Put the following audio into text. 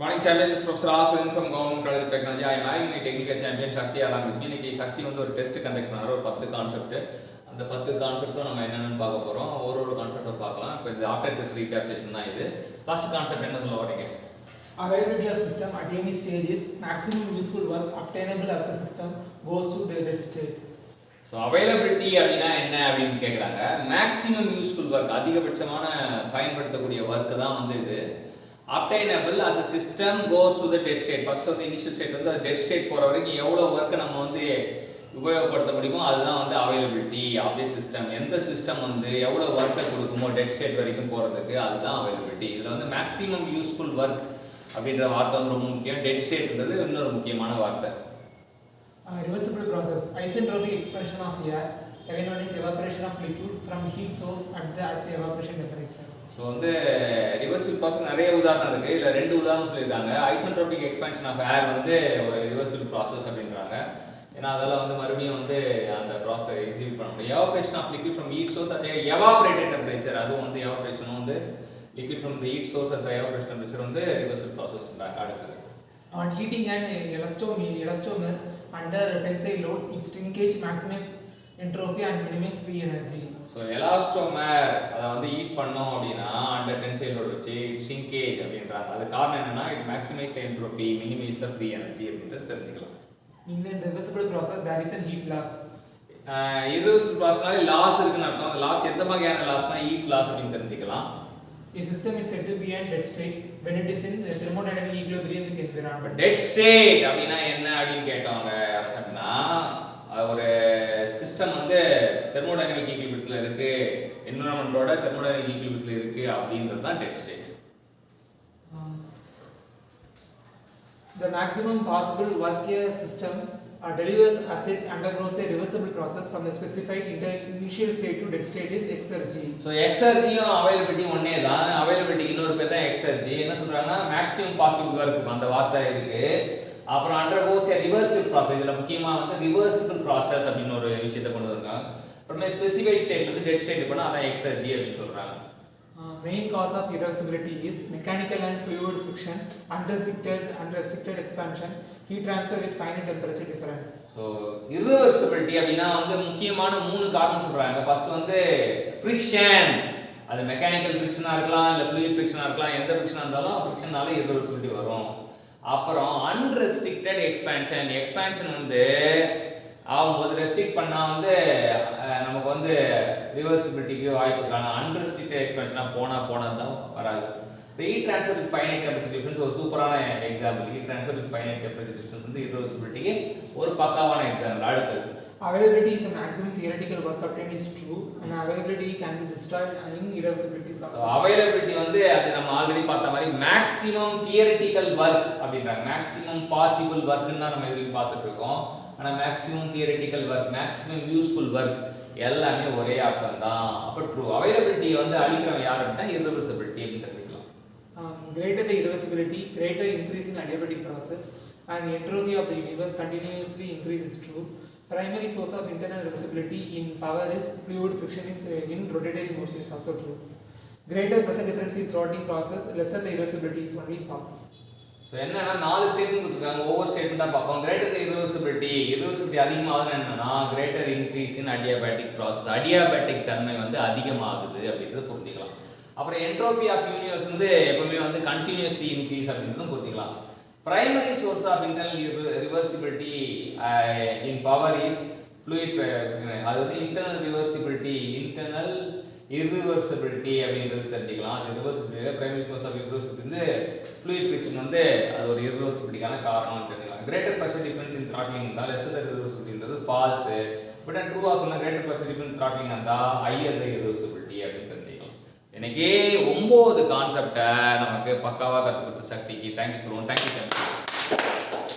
Morning champion, this is Professor Aswin from Government College of Technology. I am having my technical champion Shakti along with me. இன்னைக்கு சக்தி வந்து ஒரு test conduct பண்ணாரு, ஒரு 10 concept. அந்த 10 கான்செப்ட்டும் நம்ம என்னென்னு பார்க்க போறோம். ஒரு கான்செப்ட்டை பார்க்கலாம். இப்போ இந்த ஆஃப்டர் டெஸ்ட் ரீகேப் செஷன் தான் இது. ஃபர்ஸ்ட் கான்செப்ட் என்ன சொல்ல வரீங்க? Availability of system at any stage is maximum useful work obtainable as a system goes to the dead state. So availability அப்படின்னா என்ன அப்படின்னு கேட்குறாங்க. மேக்ஸிமம் யூஸ்ஃபுல் ஒர்க், அதிகபட்சமான பயன்படுத்தக்கூடிய ஒர்க்கு தான் வந்து இது. obtainable as a system goes to the dead state. First வந்து இனிஷியல் ஸ்டேட் வந்து அது டெட் ஸ்டேட் போகிற வரைக்கும் எவ்வளோ ஒர்க்கை நம்ம வந்து உபயோகப்படுத்த முடியுமோ அதுதான் வந்து அவைலபிலிட்டி ஆஃப் ஏ சிஸ்டம். எந்த சிஸ்டம் வந்து எவ்வளோ ஒர்க்கை கொடுக்குமோ டெட் ஸ்டேட் வரைக்கும் போகிறதுக்கு அதுதான் அவைலபிலிட்டி. இதில் வந்து மேக்ஸிமம் யூஸ்ஃபுல் ஒர்க் அப்படின்ற வார்த்தை வந்து ரொம்ப முக்கியம். டெட் ஸ்டேட்ன்றது இன்னொரு முக்கியமான வார்த்தை. Reversible process, isentropic expansion of air. Second one is evaporation of liquid from heat source at the evaporation temperature. So வந்து ரிவர்சிபிள் ப்ராசஸ் நிறைய உதாரணம் இருக்குது. இதில் 2 உதாரணம் சொல்லியிருக்காங்க. ஐசென்ட்ரோபிக் எக்ஸ்பேன்ஷன் ஆஃப் ஏர் வந்து ஒரு ரிவர்சிபிள் ப்ராசஸ் அப்படின்றாங்க. ஏன்னா அதெல்லாம் வந்து மறுபடியும் வந்து அந்த ப்ராசஸ் எக்ஸிக்யூட் பண்ண முடியும். Evaporation of liquid from heat source at evaporated temperature, அதுவும் வந்து எவாபரேஷனும் வந்து liquid from heat source at evaporation temperature வந்து ரிவர்சிபிள் ப்ராசஸ் பண்ணுறாங்க. அடுத்தது on heating an elastomer under tensile load, its shrinkage maximize entropy and minimize free energy. So elastomer அதை வந்து heat பண்ணோம் அப்படின்னா அண்டர் டென்சைல் லோட் வச்சு ஷ்ரிங்கேஜ் அப்படின்றாங்க. அது காரணம் என்னன்னா it maximise entropy, minimise the free energy அப்படின்றது தெரிஞ்சுக்கலாம். In a reversible process there is a heat loss. irreversible ப்ராசஸ்னால லாஸ் இருக்குன்னு அர்த்தம். அந்த லாஸ் எந்த வகையான லாஸ்னா ஹீட் லாஸ் அப்படின்னு தெரிஞ்சுக்கலாம். A system is said to be in dead state when it is in thermodynamic equilibrium with environment. Dead state அப்படின்னா என்ன அப்படின்னு கேட்டவங்க யாராச்சும்னா ஒரு சிஸ்டம் வந்து தெர்மோடைனமிக் ஈக்குலிபிரியத்தில் இருக்கு, என்விரான்மெண்டோட தெர்மோடைனமிக் ஈக்குலிபிரியத்தில் இருக்கு அப்படின்றது தான் dead state. The maximum possible work a system delivers as it undergoes a reversible process from the specified initial state to dead state is exergy. So எக்ஸர்ஜியும் அவைலபிலிட்டி ஒன்னே தான். அவைலபிலிட்டி இன்னொரு பேர் தான் எக்ஸர்ஜி. என்ன சொல்றாங்கன்னா மேக்ஸிமம் பாசிபிள் ஒர்க் அந்த வார்த்தை இருக்கு. அப்புறம் அண்டர்கோஸ் ஏ ரிவர்சிபிள் ப்ராசஸ். இதில் முக்கியமாக வந்து ரிவர்சிபிள் ப்ராசஸ் அப்படின்னு ஒரு விஷயத்தை கொண்டு வந்தாங்க. அப்புறமே ஸ்பெசிஃபைட் ஸ்டேட் வந்து டெட் ஸ்டேட் பண்ணால் அதான் எக்ஸர்ஜி அப்படின்னு சொல்றாங்க. Main cause of irreversibility is mechanical and fluid friction, unrestricted expansion, heat transfer with finite temperature difference. So irreversibility அப்படின்னா வந்து முக்கியமான 3 காரணம் சொல்றாங்க. ஃபர்ஸ்ட் வந்து ஃப்ரிக்ஷன், அது மெக்கானிக்கல் ஃப்ரிக்ஷனாக இருக்கலாம், இல்லை ஃப்ளூயிட் ஃப்ரிக்ஷனாக இருக்கலாம். எந்த ஃப்ரிக்ஷனாக இருந்தாலும் ஃப்ரிக்ஷனால irreversibility வரும். அப்புறம் அன்ரெஸ்ட்ரிக்டட் எக்ஸ்பேன்ஷன், எக்ஸ்பேன்ஷன் வந்து ஆகும்போது ரெஸ்ட்ரிக்ட் பண்ணால் வந்து நமக்கு வந்து ரிவர்சிபிலிட்டிக்கு வாய்ப்பு இருக்கு. ஆனால் அன்ரெஸ்ட்ரிக்டட் எக்ஸ்பேன்ஷனாக போனால் தான் வராது. Heat transfer with finite temperature difference ஒரு சூப்பரான example. Heat transfer with finite temperature difference வந்து irreversibility ஒரு பக்காவான எக்ஸாம்பிள். அடுத்தது availability is a maximum theoretical work obtained is true and availability can be destroyed in irreversibility is also. availability வந்து அது நம்ம already பார்த்த மாதிரி மேக்ஸிமம் தியரிட்டிக்கல் ஒர்க் அப்படின்றாங்க. மேக்ஸிமம் பாசிபிள் ஒர்க்னு தான் நம்ம இதுவரைக்கும் பார்த்துட்டு இருக்கோம். ஆனால் maximum theoretical work, maximum useful work எல்லாமே ஒரே அர்த்தம் தான். அப்போ ட்ரூ. அவைலபிலிட்டி வந்து அழிக்கிறவங்க யார் அப்படின்னா irreversibility அப்படின்னு தெரிஞ்சுக்கலாம். Greater the irreversibility, greater increase in adiabatic process and entropy of the universe continuously increases true. Primary source of internal reversibility in power is fluid friction is in rotatory motion is also true. Greater pressure difference in throttling process, lesser the irreversibility is only false. So என்னன்னா 4 statement கொடுத்துருக்காங்க. ஒவ்வொரு statement தான் பார்ப்போம். Greater த irreversibility அதிகமாகுதுன்னு என்னன்னா greater increase in adiabatic process, adiabatic தன்மை வந்து அதிகமாகுது அப்படின்றத புரிஞ்சுக்கலாம். அப்புறம் என்ட்ரோபி ஆஃப் யூனிவர்ஸ் வந்து எப்பவுமே வந்து கண்டினியூஸ்லி இன்க்ரீஸ் அப்படின்றதும் புரிஞ்சுக்கலாம். Primary source of internal reversibility in power is fluid, அது வந்து இன்டர்னல் irreversibility அப்படின்றது தெரிஞ்சுக்கலாம். Reversibility primary source of irreversibility வந்து ஃப்ளூயிட் ஃபிரிக்ஷன் வந்து அது ஒரு irreversibilityக்கான காரணம்னு தெரிஞ்சுக்கலாம். Greater pressure difference in throttling இருந்தால் லெஸ் த irreversibilityன்றது ஃபால்ஸ். பட் ட்ரூவா சொன்னா கிரேட்டர் ப்ரெஷர் டிஃபரன்ஸ் த்ராட்லிங் இருந்தால் ஹையர் த irreversibility அப்படின்னு தெரிஞ்சுக்கலாம். இன்னைக்கு 9 கான்செப்டை நமக்கு பக்காவாக கற்றுக் கொடுத்த சக்திக்கு தேங்க்யூ சொல்லுவோம். தேங்க்யூ.